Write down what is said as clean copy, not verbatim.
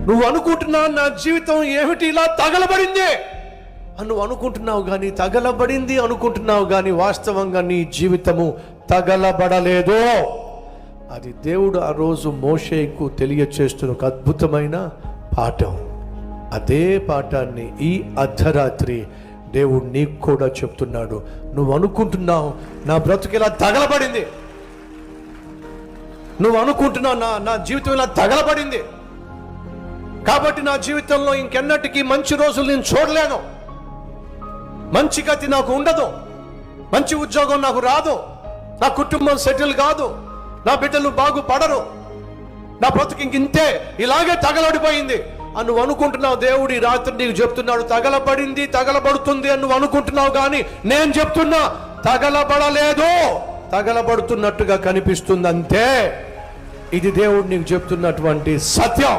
నువ్వు అనుకుంటున్నావు నా జీవితం ఏమిటి ఇలా తగలబడింది అని నువ్వు అనుకుంటున్నావు, కానీ తగలబడింది అనుకుంటున్నావు, కానీ వాస్తవంగా నీ జీవితము తగలబడలేదు. అది దేవుడు ఆ రోజు మోషేకు తెలియచేస్తున్న ఒక అద్భుతమైన పాఠం. అదే పాఠాన్ని ఈ అర్ధరాత్రి దేవుడు నీకు కూడా చెప్తున్నాడు. నువ్వు అనుకుంటున్నావు నా బ్రతుకు ఇలా తగలబడింది, నువ్వు అనుకుంటున్నావు నా జీవితం ఇలా తగలబడింది కాబట్టి నా జీవితంలో ఇంకెన్నటికీ మంచి రోజులు నేను చూడలేను, మంచి గతి నాకు ఉండదు, మంచి ఉద్యోగం నాకు రాదు, నా కుటుంబం సెటిల్ కాదు, నా బిడ్డలు బాగుపడరు, నా బ్రతుకు ఇంతే ఇలాగే తగలబడిపోయింది అని నువ్వు అనుకుంటున్నావు. దేవుడు ఈ రాత్రి నీకు చెప్తున్నాడు, తగలబడింది తగలబడుతుంది అని నువ్వు అనుకుంటున్నావు, కానీ నేను చెప్తున్నా తగలబడలేదు, తగలబడుతున్నట్టుగా కనిపిస్తుంది అంతే. ఇది దేవుడు నీకు చెప్తున్నటువంటి సత్యం.